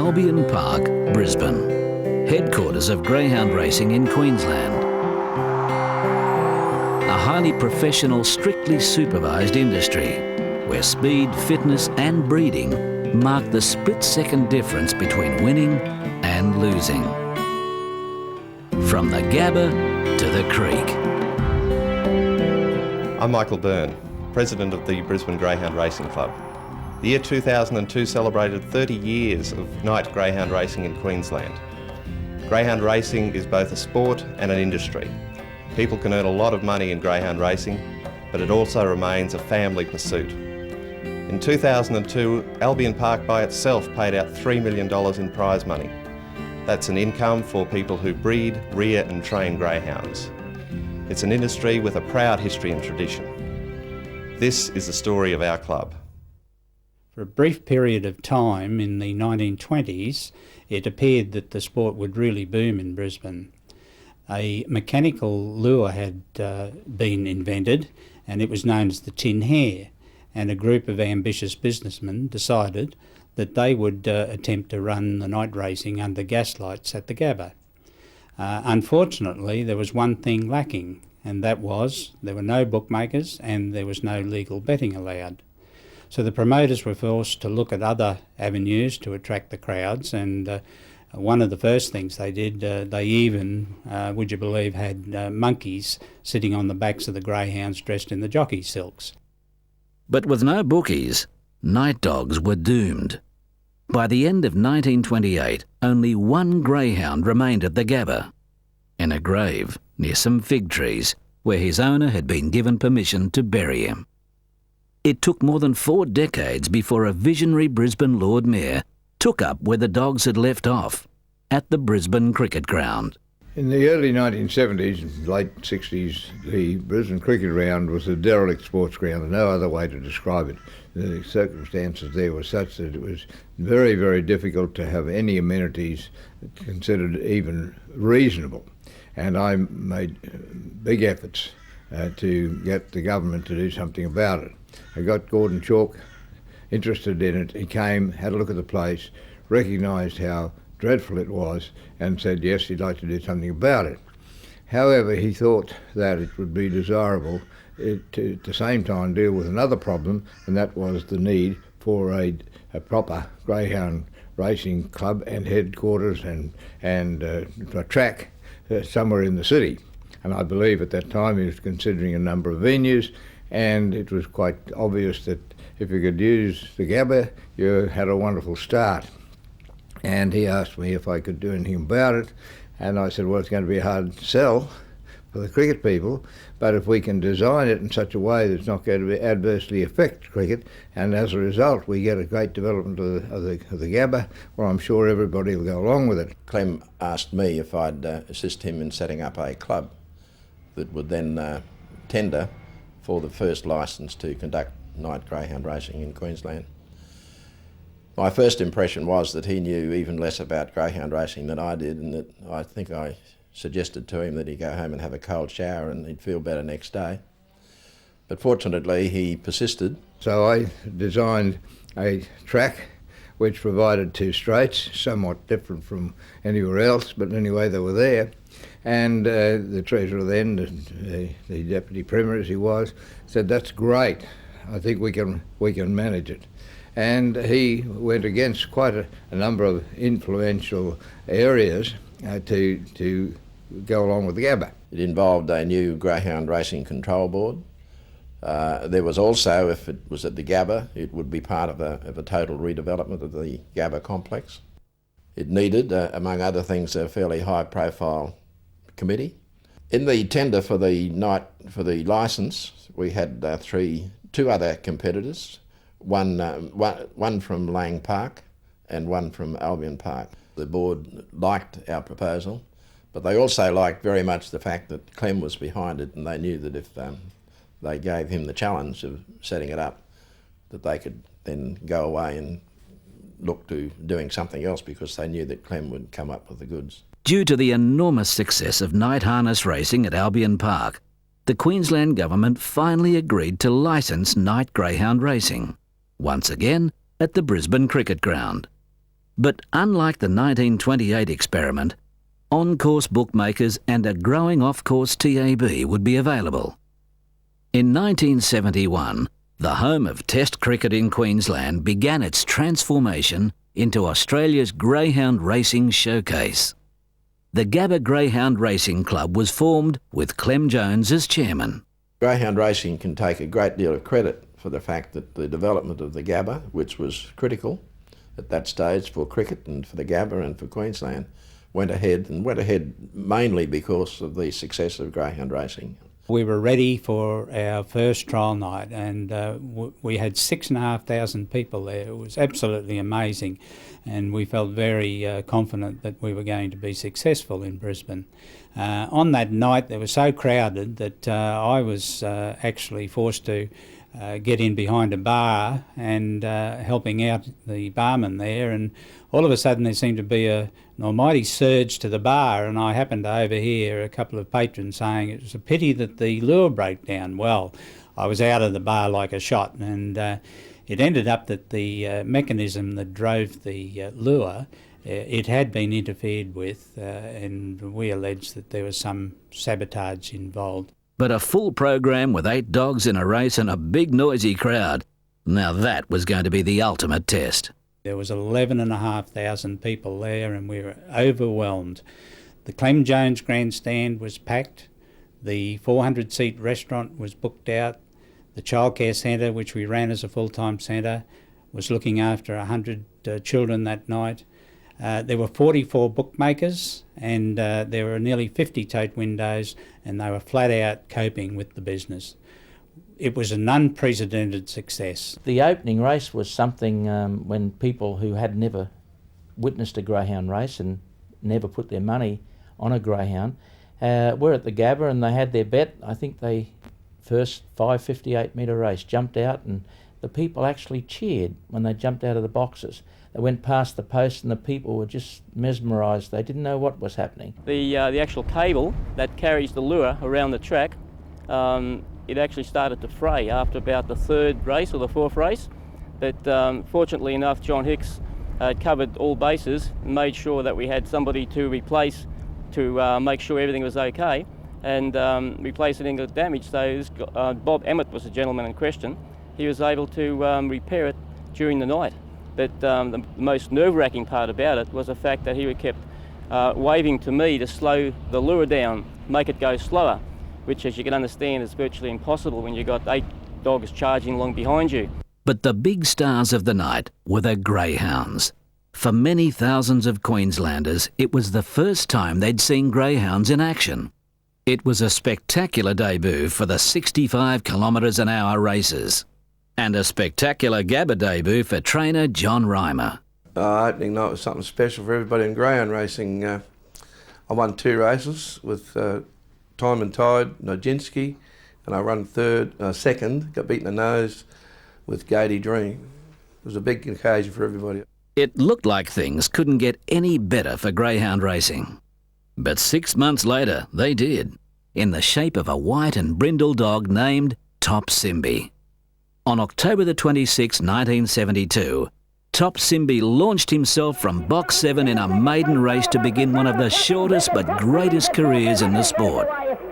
Albion Park, Brisbane, headquarters of greyhound racing in Queensland. A highly professional, strictly supervised industry where speed, fitness and breeding mark the split-second difference between winning and losing. From the Gabba to the Creek. I'm Michael Byrne, President of the Brisbane Greyhound Racing Club. The year 2002 celebrated 30 years of night greyhound racing in Queensland. Greyhound racing is both a sport and an industry. People can earn a lot of money in greyhound racing, but it also remains a family pursuit. In 2002, Albion Park by itself paid out $3 million in prize money. That's an income for people who breed, rear and train greyhounds. It's an industry with a proud history and tradition. This is the story of our club. For a brief period of time in the 1920s, it appeared that the sport would really boom in Brisbane. A mechanical lure had been invented, and it was known as the tin hare, and a group of ambitious businessmen decided that they would attempt to run the night racing under gaslights at the Gabba. Unfortunately, there was one thing lacking, and that was there were no bookmakers and there was no legal betting allowed. So the promoters were forced to look at other avenues to attract the crowds, and one of the first things they did, they even, would you believe, had monkeys sitting on the backs of the greyhounds dressed in the jockey silks. But with no bookies, night dogs were doomed. By the end of 1928, only one greyhound remained at the Gabba, in a grave near some fig trees where his owner had been given permission to bury him. It took more than 4 decades before a visionary Brisbane Lord Mayor took up where the dogs had left off, at the Brisbane Cricket Ground. In the early 1970s, late 60s, the Brisbane Cricket Ground was a derelict sports ground, no other way to describe it. The circumstances there were such that it was very, very difficult to have any amenities considered even reasonable. And I made big efforts to get the government to do something about it. I got Gordon Chalk interested in it. He came, had a look at the place, recognised how dreadful it was, and said yes, he'd like to do something about it. However, he thought that it would be desirable to at the same time deal with another problem, and that was the need for a proper greyhound racing club and headquarters and a track somewhere in the city. And I believe at that time he was considering a number of venues, and it was quite obvious that if you could use the Gabba, you had a wonderful start. And he asked me if I could do anything about it, and I said, well, it's going to be a hard sell for the cricket people, but if we can design it in such a way that it's not going to adversely affect cricket, and as a result we get a great development of the Gabba, well, I'm sure everybody will go along with it. Clem asked me if I'd assist him in setting up a club that would then tender for the first licence to conduct night greyhound racing in Queensland. My first impression was that he knew even less about greyhound racing than I did, and that I think I suggested to him that he'd go home and have a cold shower and he'd feel better next day. But fortunately he persisted. So I designed a track which provided 2 straights, somewhat different from anywhere else, but anyway they were there. And the treasurer then, the deputy premier as he was, said, that's great, I think we can manage it. And he went against quite a number of influential areas to go along with the Gabba. It involved a new greyhound racing control board. There was also, if it was at the Gabba, it would be part of a total redevelopment of the Gabba complex. It needed, among other things, a fairly high-profile committee. In the tender for the licence, we had 2 other competitors. One from Lang Park and one from Albion Park. The board liked our proposal, but they also liked very much the fact that Clem was behind it, and they knew that if they gave him the challenge of setting it up, that they could then go away and look to doing something else, because they knew that Clem would come up with the goods. Due to the enormous success of night harness racing at Albion Park, the Queensland Government finally agreed to licence night greyhound racing, once again at the Brisbane Cricket Ground. But unlike the 1928 experiment, on-course bookmakers and a growing off-course TAB would be available. In 1971, the home of Test cricket in Queensland began its transformation into Australia's greyhound racing showcase. The Gabba Greyhound Racing Club was formed with Clem Jones as chairman. Greyhound racing can take a great deal of credit for the fact that the development of the Gabba, which was critical at that stage for cricket and for the Gabba and for Queensland, went ahead mainly because of the success of greyhound racing. We were ready for our first trial night, and we had 6,500 people there. It was absolutely amazing, and we felt very confident that we were going to be successful in Brisbane. On that night, they were so crowded that I was actually forced to get in behind a bar and helping out the barman there, and all of a sudden there seemed to be an almighty surge to the bar, and I happened to overhear a couple of patrons saying it was a pity that the lure broke down. Well, I was out of the bar like a shot, and it ended up that the mechanism that drove the lure, it had been interfered with, and we alleged that there was some sabotage involved. But a full program with 8 dogs in a race and a big noisy crowd, now that was going to be the ultimate test. There was 11,500 people there, and we were overwhelmed. The Clem Jones grandstand was packed. The 400-seat restaurant was booked out. The childcare centre, which we ran as a full-time centre, was looking after 100 children that night. There were 44 bookmakers, and there were nearly 50 tote windows, and they were flat out coping with the business. It was an unprecedented success. The opening race was something when people who had never witnessed a greyhound race and never put their money on a greyhound were at the Gabba, and they had their bet. I think they first 558 metre race jumped out, and the people actually cheered when they jumped out of the boxes. They went past the post and the people were just mesmerised. They didn't know what was happening. The actual cable that carries the lure around the track, it actually started to fray after about the 3rd race or the 4th race. But fortunately enough, John Hicks covered all bases and made sure that we had somebody to replace to make sure everything was okay, and replace anything that damaged. So this, Bob Emmett was the gentleman in question. He was able to repair it during the night. But the most nerve-wracking part about it was the fact that he kept waving to me to slow the lure down, make it go slower, which, as you can understand, is virtually impossible when you've got 8 dogs charging along behind you. But the big stars of the night were the greyhounds. For many thousands of Queenslanders, it was the first time they'd seen greyhounds in action. It was a spectacular debut for the 65 km/h races. And a spectacular Gabba debut for trainer John Reimer. Opening night was something special for everybody in greyhound racing. I won 2 races with Time and Tide, Nojinski, and I run second, got beaten in the nose with Gady Dream. It was a big occasion for everybody. It looked like things couldn't get any better for greyhound racing. But 6 months later, they did, in the shape of a white and brindle dog named Top Simbi. On October the 26th, 1972, Top Simbi launched himself from box 7 in a maiden race to begin one of the shortest but greatest careers in the sport.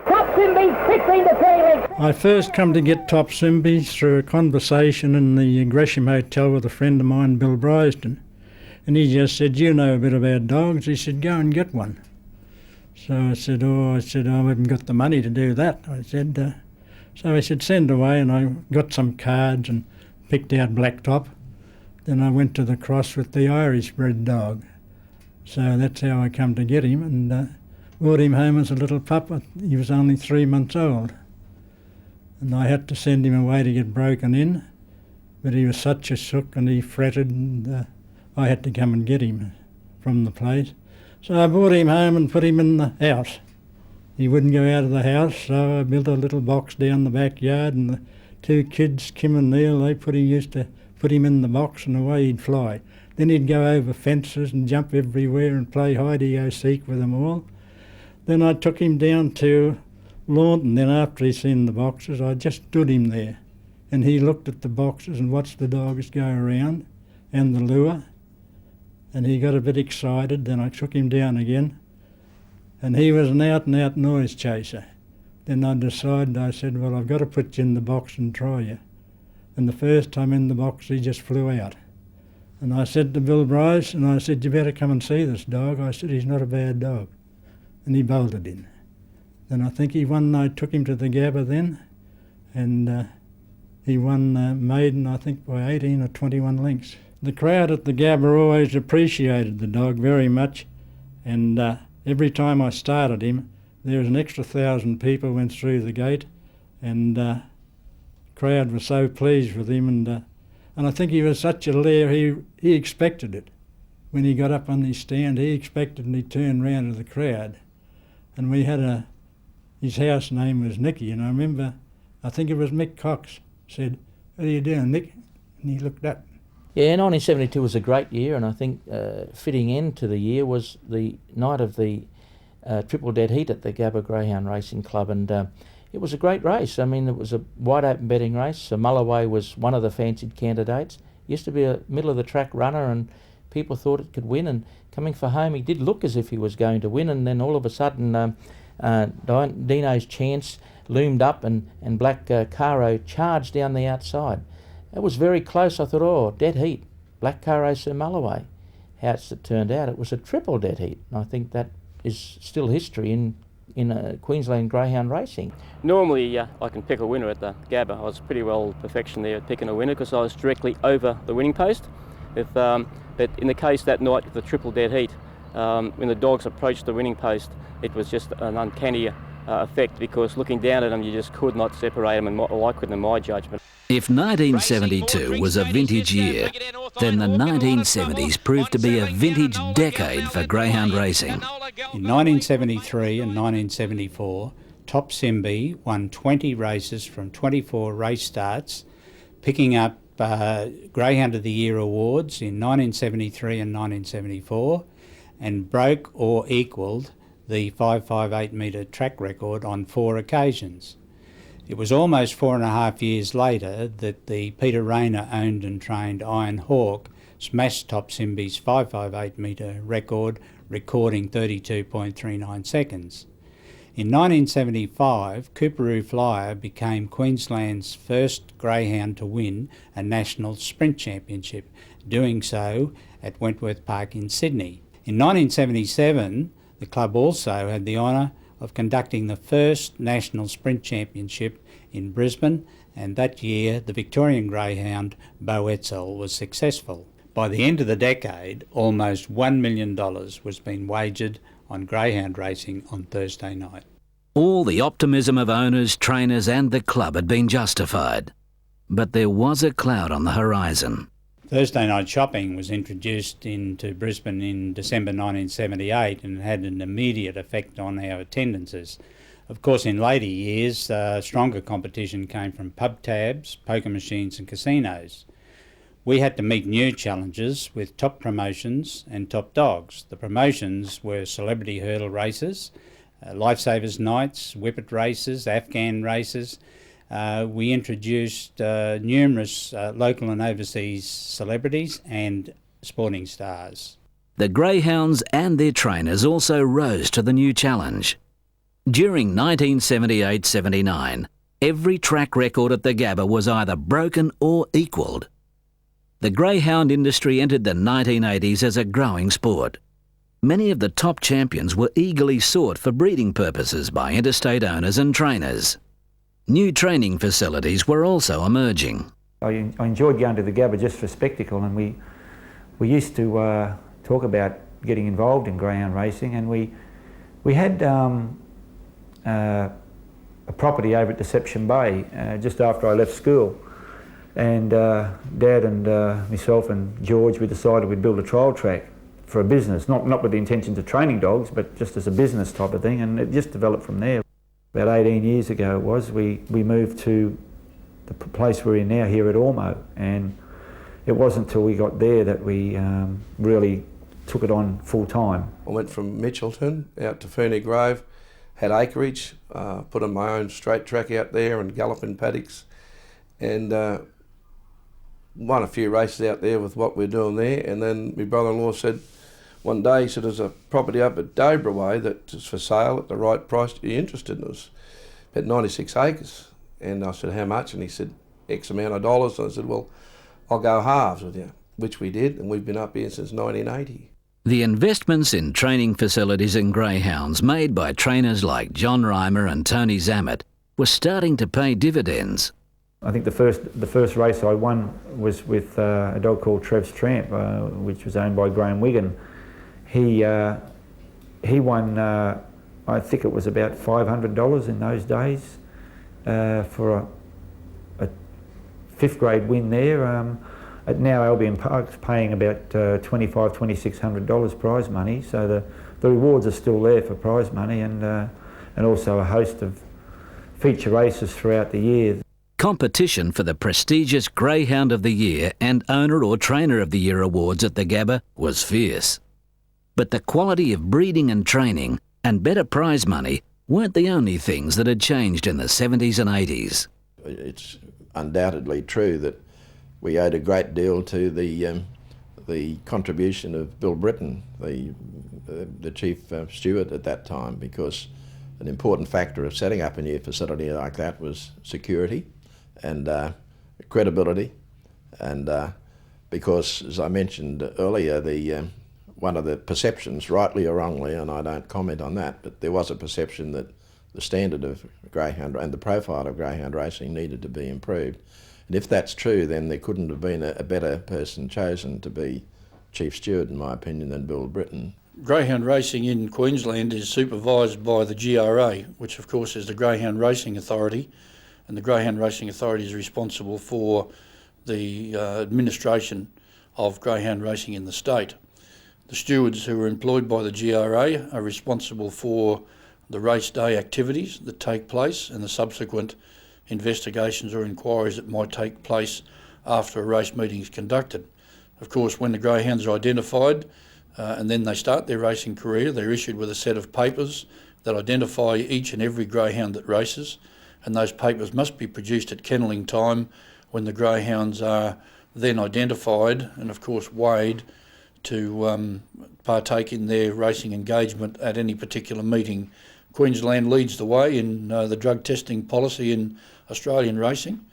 Top Simbi, 16 to 3. I first come to get Top Simbi through a conversation in the Gresham Hotel with a friend of mine, Bill Bryston. And he just said, "You know a bit about dogs." He said, "Go and get one." So I said, I haven't got the money to do that. I said, so he said, "Send away," and I got some cards and picked out Blacktop. Then I went to the cross with the Irish bred dog. So that's how I come to get him, and brought him home as a little pup. He was only 3 months old. And I had to send him away to get broken in, but he was such a sook and he fretted, and I had to come and get him from the place. So I brought him home and put him in the house. He wouldn't go out of the house, so I built a little box down the backyard, and the 2 kids, Kim and Neil, used to put him in the box and away he'd fly. Then he'd go over fences and jump everywhere and play hide-and-go-seek with them all. Then I took him down to Launton. Then after he'd seen the boxes, I just stood him there, and he looked at the boxes and watched the dogs go around and the lure. and he got a bit excited. Then I took him down again, and he was an out-and-out noise chaser. Then I decided, I said, well, I've got to put you in the box and try you. And the first time in the box, he just flew out. And I said to Bill Bryce, and I said, you better come and see this dog. I said, he's not a bad dog. And he bolted in. Then I think he won, I took him to the Gabba then, and he won maiden, I think, by 18 or 21 lengths. The crowd at the Gabba always appreciated the dog very much, and every time I started him, there was an extra 1,000 people went through the gate, and the crowd was so pleased with him, and I think he was such a lair, he expected it. When he got up on his stand, he expected, and he turned round to the crowd. And we had his house name was Nicky, and I remember, I think it was Mick Cox, said, what are you doing, Nick? And he looked up. Yeah, 1972 was a great year, and I think fitting end to the year was the night of the Triple Dead Heat at the Gabba Greyhound Racing Club, and it was a great race. I mean, it was a wide open betting race. So Mulloway was one of the fancied candidates. Used to be a middle of the track runner, and people thought it could win. And coming for home, he did look as if he was going to win. And then all of a sudden, Dino's Chance loomed up, and Black Caro charged down the outside. It was very close. I thought, oh, dead heat. Black Caro, Sir Mulloway. How it turned out, it was a triple dead heat. And I think that is still history in Queensland greyhound racing. Normally I can pick a winner at the Gabba. I was pretty well perfection there at picking a winner because I was directly over the winning post. But in the case that night of the triple dead heat, when the dogs approached the winning post, it was just an uncanny effect because looking down at them you just could not separate them, and I couldn't in my judgment. If 1972 was a vintage year, then the 1970s proved to be a vintage decade for greyhound racing. In 1973 and 1974, Top Simbi won 20 races from 24 race starts, picking up Greyhound of the Year awards in 1973 and 1974, and broke or equalled the 558 metre track record on 4 occasions. It was almost 4.5 years later that the Peter Rayner owned and trained Iron Hawk smashed Top Simbi's 558 metre record, recording 32.39 seconds. In 1975, Cooperoo Flyer became Queensland's first greyhound to win a national sprint championship, doing so at Wentworth Park in Sydney. In 1977, the club also had the honour of conducting the first national sprint championship in Brisbane, and that year the Victorian greyhound Beau Etzel was successful. By the end of the decade, almost $1 million was being wagered on greyhound racing on Thursday night. All the optimism of owners, trainers and the club had been justified. But there was a cloud on the horizon. Thursday night shopping was introduced into Brisbane in December 1978 and had an immediate effect on our attendances. Of course, in later years, stronger competition came from pub tabs, poker machines and casinos. We had to meet new challenges with top promotions and top dogs. The promotions were celebrity hurdle races, Lifesavers nights, whippet races, Afghan races. We introduced numerous local and overseas celebrities and sporting stars. The greyhounds and their trainers also rose to the new challenge. During 1978-79, every track record at the Gabba was either broken or equalled. The greyhound industry entered the 1980s as a growing sport. Many of the top champions were eagerly sought for breeding purposes by interstate owners and trainers. New training facilities were also emerging. I enjoyed going to the Gabba just for spectacle, and we used to talk about getting involved in greyhound racing, and we had a property over at Deception Bay just after I left school, and Dad and myself and George, we decided we'd build a trial track for a business, not with the intentions of training dogs, but just as a business type of thing, and it just developed from there. About 18 years ago it was, we moved to the place we're in now here at Ormo, and it wasn't until we got there that we really took it on full time. I went from Mitchelton out to Ferny Grove, had acreage, put on my own straight track out there and galloping paddocks, and won a few races out there with what we're doing there, and then my brother-in-law said one day, he said, there's a property up at Dobra Way that is for sale at the right price. Are you interested? And it was about 96 acres. And I said, how much? And he said, X amount of dollars. And I said, well, I'll go halves with you, which we did, and we've been up here since 1980. The investments in training facilities and greyhounds made by trainers like John Reimer and Tony Zammit were starting to pay dividends. I think the first race I won was with a dog called Trev's Tramp, which was owned by Graham Wigan. He won, I think it was about $500 in those days for a 5th grade win there. Now Albion Park's paying about $2,600 prize money, so the rewards are still there for prize money, and also a host of feature races throughout the year. Competition for the prestigious Greyhound of the Year and Owner or Trainer of the Year awards at the Gabba was fierce. But the quality of breeding and training and better prize money weren't the only things that had changed in the 70s and 80s. It's undoubtedly true that we owed a great deal to the contribution of Bill Britton, the chief steward at that time, because an important factor of setting up a new facility like that was security and credibility, and because, as I mentioned earlier, one of the perceptions, rightly or wrongly, and I don't comment on that, but there was a perception that the standard of greyhound and the profile of greyhound racing needed to be improved. And if that's true, then there couldn't have been a better person chosen to be chief steward, in my opinion, than Bill Britton. Greyhound racing in Queensland is supervised by the GRA, which of course is the Greyhound Racing Authority, and the Greyhound Racing Authority is responsible for the administration of greyhound racing in the state. The stewards who are employed by the GRA are responsible for the race day activities that take place and the subsequent investigations or inquiries that might take place after a race meeting is conducted. Of course, when the greyhounds are identified and then they start their racing career, they're issued with a set of papers that identify each and every greyhound that races, and those papers must be produced at kennelling time when the greyhounds are then identified and of course weighed to partake in their racing engagement at any particular meeting. Queensland leads the way in the drug testing policy in Australian racing,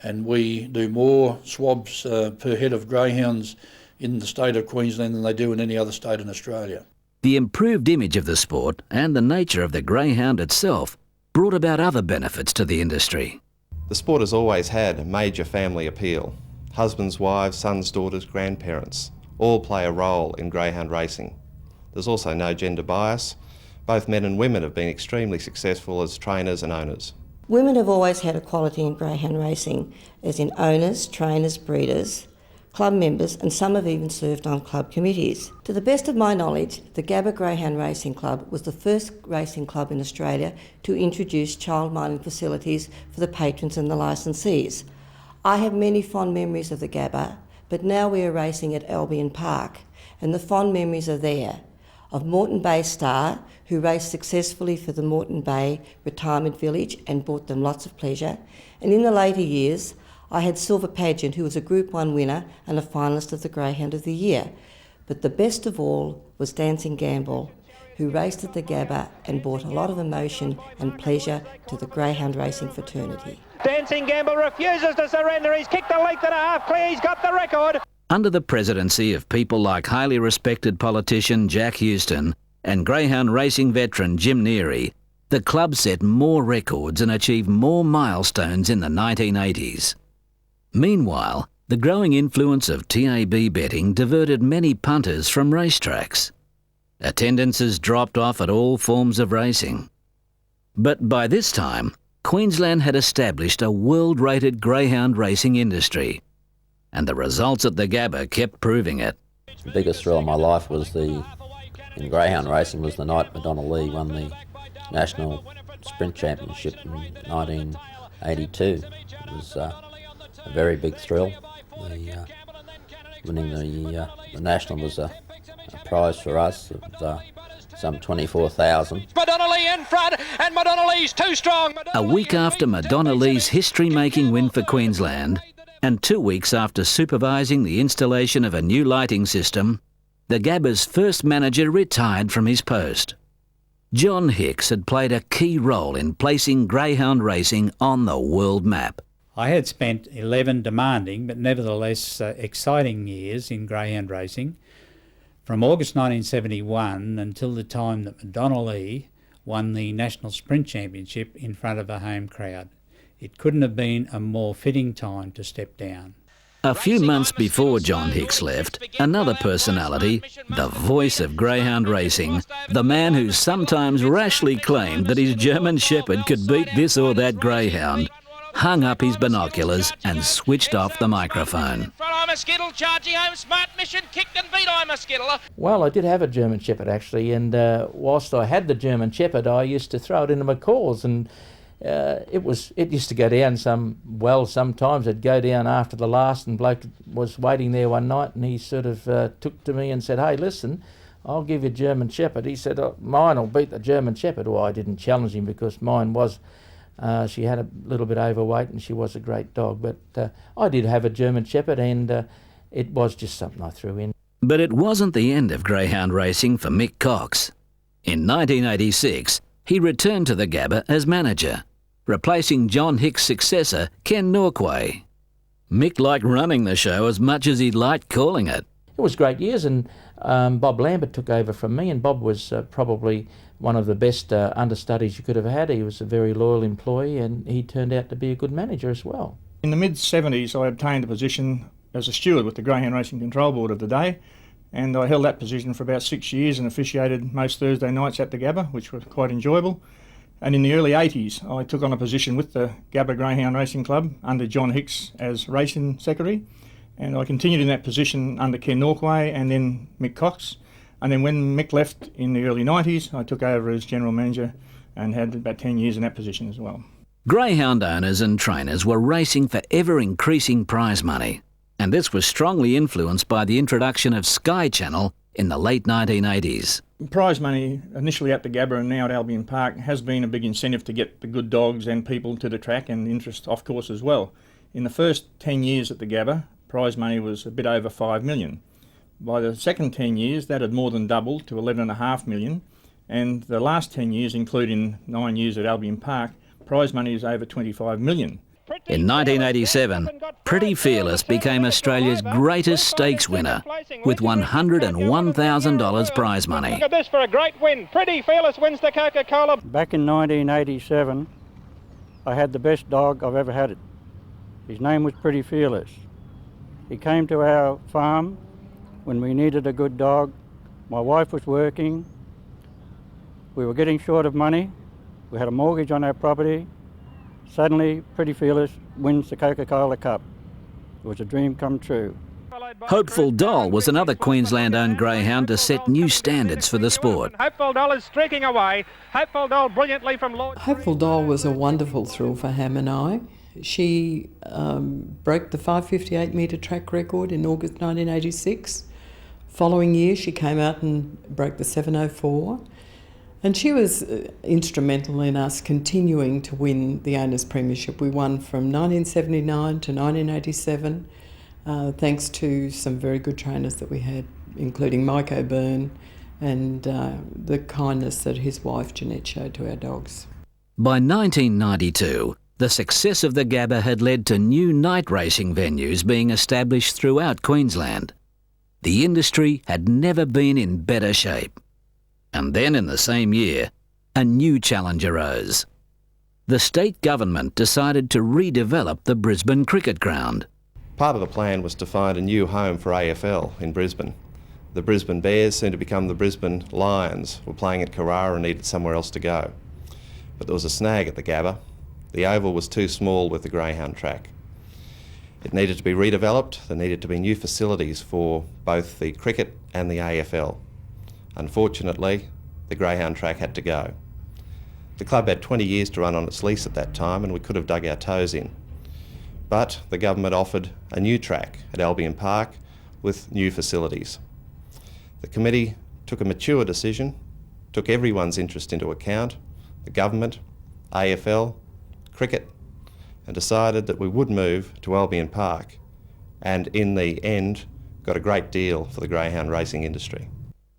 and we do more swabs per head of greyhounds in the state of Queensland than they do in any other state in Australia. The improved image of the sport and the nature of the greyhound itself brought about other benefits to the industry. The sport has always had a major family appeal. Husbands, wives, sons, daughters, grandparents all play a role in greyhound racing. There's also no gender bias. Both men and women have been extremely successful as trainers and owners. Women have always had equality in greyhound racing, as in owners, trainers, breeders, club members, and some have even served on club committees. To the best of my knowledge, the Gabba Greyhound Racing Club was the first racing club in Australia to introduce child minding facilities for the patrons and the licensees. I have many fond memories of the Gabba, but now we are racing at Albion Park, and the fond memories are there of Moreton Bay Star, who raced successfully for the Moreton Bay Retirement Village and brought them lots of pleasure. And in the later years, I had Silver Pageant, who was a Group 1 winner and a finalist of the Greyhound of the Year. But the best of all was Dancing Gamble, who raced at the Gabba and brought a lot of emotion and pleasure to the greyhound racing fraternity. Dancing Gamble refuses to surrender. He's kicked a length and a half clear. He's got the record. Under the presidency of people like highly respected politician Jack Houston and greyhound racing veteran Jim Neary, the club set more records and achieved more milestones in the 1980s. Meanwhile, the growing influence of TAB betting diverted many punters from racetracks. Attendances dropped off at all forms of racing. But by this time, Queensland had established a world-rated greyhound racing industry, and the results at the Gabba kept proving it. The biggest thrill of my life was in greyhound racing was the night Madonna Lee won the National Sprint Championship in 1982. It was a very big thrill. Winning the National was a prize for us of some 24,000. Madonna Lee in front, and Madonna Lee's too strong. A week after Madonna Lee's history-making win for Queensland, And 2 weeks after supervising the installation of a new lighting system, the Gabba's first manager retired from his post. John Hicks had played a key role in placing greyhound racing on the world map. I had spent 11 demanding but nevertheless exciting years in greyhound racing, from August 1971 until the time that McDonnell won the National Sprint Championship in front of a home crowd. It couldn't have been a more fitting time to step down. A few months before John Hicks left, another personality, the voice of greyhound racing, the man who sometimes rashly claimed that his German Shepherd could beat this or that greyhound, hung up his binoculars and switched off the microphone. Well, I did have a German Shepherd actually, and whilst I had the German Shepherd, I used to throw it into my calls, and it used to go down sometimes it'd go down after the last, and bloke was waiting there one night, and he sort of took to me and said, "Hey, listen, I'll give you a German Shepherd." He said, "Oh, mine will beat the German Shepherd." Well, I didn't challenge him because mine was, she had a little bit overweight and she was a great dog, but I did have a German Shepherd, and it was just something I threw in. But it wasn't the end of greyhound racing for Mick Cox. In 1986, he returned to the Gabba as manager, replacing John Hicks' successor, Ken Norquay. Mick liked running the show as much as he liked calling it. It was great years, and Bob Lambert took over from me, and Bob was probably one of the best understudies you could have had. He was a very loyal employee, and he turned out to be a good manager as well. In the mid-70s, I obtained a position as a steward with the Greyhound Racing Control Board of the day, and I held that position for about 6 years and officiated most Thursday nights at the Gabba, which was quite enjoyable. And in the early 80s, I took on a position with the Gabba Greyhound Racing Club under John Hicks as racing secretary, and I continued in that position under Ken Norquay and then Mick Cox. And then when Mick left in the early 90s, I took over as general manager and had about 10 years in that position as well. Greyhound owners and trainers were racing for ever-increasing prize money, and this was strongly influenced by the introduction of Sky Channel in the late 1980s. Prize money, initially at the Gabba and now at Albion Park, has been a big incentive to get the good dogs and people to the track, and interest off course as well. In the first 10 years at the Gabba, prize money was a bit over $5 million. By the second 10 years, that had more than doubled to $11.5 million, and the last 10 years, including 9 years at Albion Park, prize money is over $25 million. In 1987, Pretty Fearless became Australia's greatest stakes winner with $101,000 prize money. Look at this for a great win. Pretty Fearless wins the Coca-Cola. Back in 1987, I had the best dog I've ever had. His name was Pretty Fearless. He came to our farm when we needed a good dog. My wife was working. We were getting short of money. We had a mortgage on our property. Suddenly, Pretty Fearless wins the Coca-Cola Cup. It was a dream come true. Hopeful Doll was another Queensland-owned greyhound to set new standards for the sport. Hopeful Doll is streaking away. Hopeful Doll brilliantly from Lord. Hopeful Doll was a wonderful thrill for Ham and I. She broke the 558 metre track record in August 1986. Following year, she came out and broke the 704. And she was instrumental in us continuing to win the Owners' Premiership. We won from 1979 to 1987, thanks to some very good trainers that we had, including Mike O'Byrne, and the kindness that his wife Jeanette showed to our dogs. By 1992, the success of the Gabba had led to new night racing venues being established throughout Queensland. The industry had never been in better shape. And then in the same year, a new challenge arose. The state government decided to redevelop the Brisbane Cricket Ground. Part of the plan was to find a new home for AFL in Brisbane. The Brisbane Bears, soon to become the Brisbane Lions, were playing at Carrara and needed somewhere else to go. But there was a snag at the Gabba. The oval was too small with the greyhound track. It needed to be redeveloped. There needed to be new facilities for both the cricket and the AFL. Unfortunately, the greyhound track had to go. The club had 20 years to run on its lease at that time, and we could have dug our toes in. But the government offered a new track at Albion Park with new facilities. The committee took a mature decision, took everyone's interest into account, the government, AFL, cricket, and decided that we would move to Albion Park, and in the end got a great deal for the greyhound racing industry.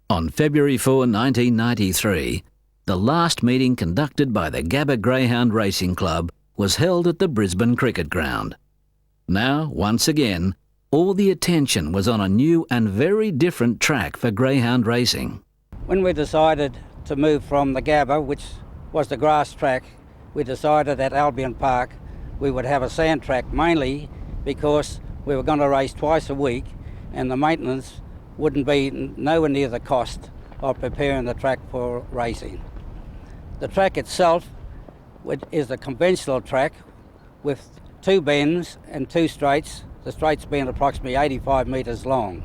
On February 4, 1993, the last meeting conducted by the Gabba Greyhound Racing Club was held at the Brisbane Cricket Ground. Now, once again, all the attention was on a new and very different track for greyhound racing. When we decided to move from the Gabba, which was the grass track, we decided at Albion Park we would have a sand track, mainly because we were going to race twice a week and the maintenance wouldn't be nowhere near the cost of preparing the track for racing. The track itself is a conventional track with 2 bends and 2 straights, the straights being approximately 85 metres long.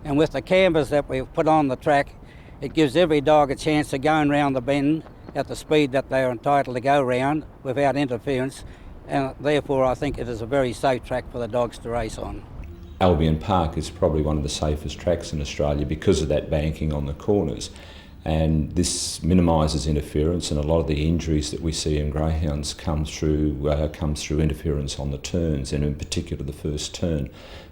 And with the canvas that we've put on the track, it gives every dog a chance of going round the bend at the speed that they are entitled to go round without interference, and therefore I think it is a very safe track for the dogs to race on. Albion Park is probably one of the safest tracks in Australia because of that banking on the corners, and this minimises interference, and a lot of the injuries that we see in greyhounds comes through interference on the turns, and in particular the first turn.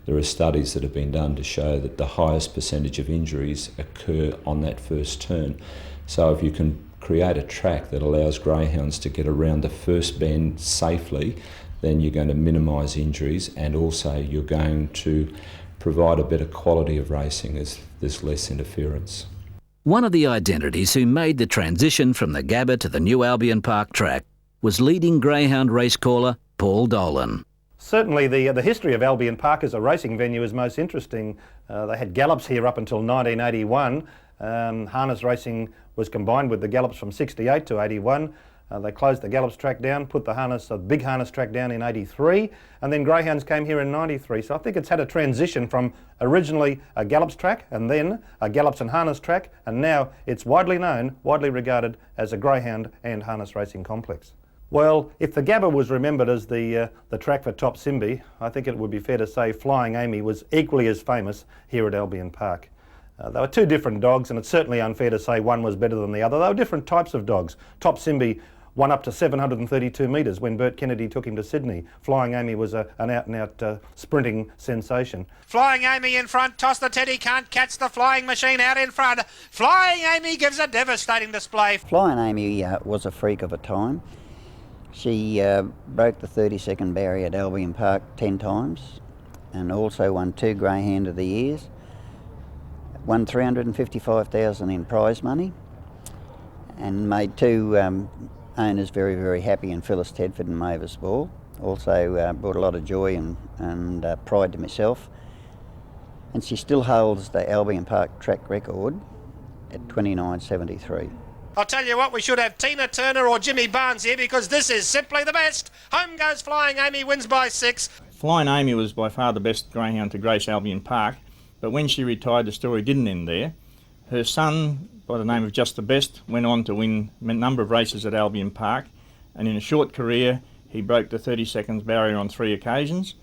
There are studies that have been done to show that the highest percentage of injuries occur on that first turn. So if you can create a track that allows greyhounds to get around the first bend safely, then you're going to minimise injuries, and also you're going to provide a better quality of racing as there's less interference. One of the identities who made the transition from the Gabba to the new Albion Park track was leading greyhound race caller Paul Dolan. Certainly the history of Albion Park as a racing venue is most interesting. They had gallops here up until 1981. Harness racing was combined with the gallops from 68 to 81. They closed the gallops track down, put the big harness track down in 83, and then greyhounds came here in 93. So I think it's had a transition from originally a gallops track and then a gallops and harness track, and now it's widely known, widely regarded as a greyhound and harness racing complex. Well, if the Gabba was remembered as the track for Top Simbi, I think it would be fair to say Flying Amy was equally as famous here at Albion Park. They were 2 different dogs, and it's certainly unfair to say one was better than the other. They were different types of dogs. Top Simbi won up to 732 metres when Bert Kennedy took him to Sydney. Flying Amy was an out-and-out sprinting sensation. Flying Amy in front, toss the teddy, can't catch the flying machine out in front. Flying Amy gives a devastating display. Flying Amy was a freak of a time. She broke the 30-second barrier at Albion Park 10 times and also won 2 Greyhound of the Years, won $355,000 in prize money, and made 2 owners very, very happy in Phyllis Tedford and Mavis Ball. Also brought a lot of joy and pride to myself. And she still holds the Albion Park track record at 29.73. I'll tell you what, we should have Tina Turner or Jimmy Barnes here because this is simply the best. Home goes Flying Amy, wins by 6. Flying Amy was by far the best greyhound to grace Albion Park, but when she retired the story didn't end there. Her son, by the name of Just the Best, went on to win a number of races at Albion Park, and in a short career he broke the 30 seconds barrier on 3 occasions,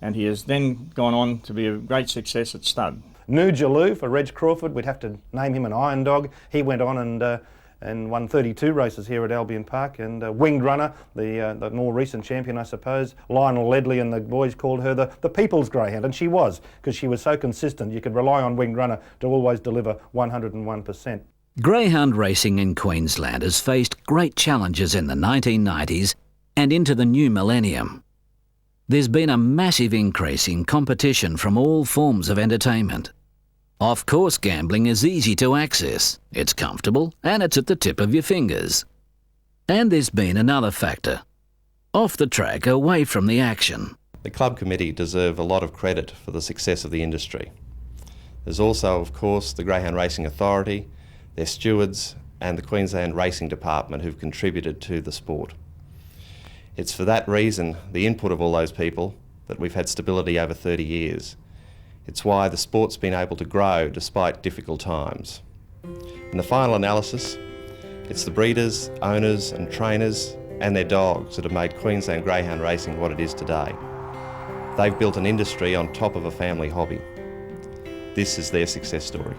and he has then gone on to be a great success at stud. Nujaloo for Reg Crawford, we'd have to name him an iron dog. He went on and won 32 races here at Albion Park, and Winged Runner, the more recent champion I suppose, Lionel Ledley and the boys called her the People's Greyhound, and she was, because she was so consistent. You could rely on Winged Runner to always deliver 101%. Greyhound racing in Queensland has faced great challenges in the 1990s and into the new millennium. There's been a massive increase in competition from all forms of entertainment. Off-course gambling is easy to access, it's comfortable, and it's at the tip of your fingers. And there's been another factor. Off the track, away from the action. The club committee deserve a lot of credit for the success of the industry. There's also, of course, the Greyhound Racing Authority, their stewards, and the Queensland Racing Department who've contributed to the sport. It's for that reason, the input of all those people, that we've had stability over 30 years. It's why the sport's been able to grow despite difficult times. In the final analysis, it's the breeders, owners and trainers and their dogs that have made Queensland greyhound racing what it is today. They've built an industry on top of a family hobby. This is their success story.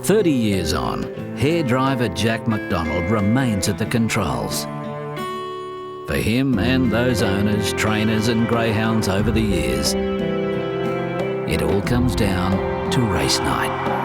30 years on, hairdriver Jack McDonald remains at the controls. for him and those owners, trainers and greyhounds over the years. It all comes down to race night.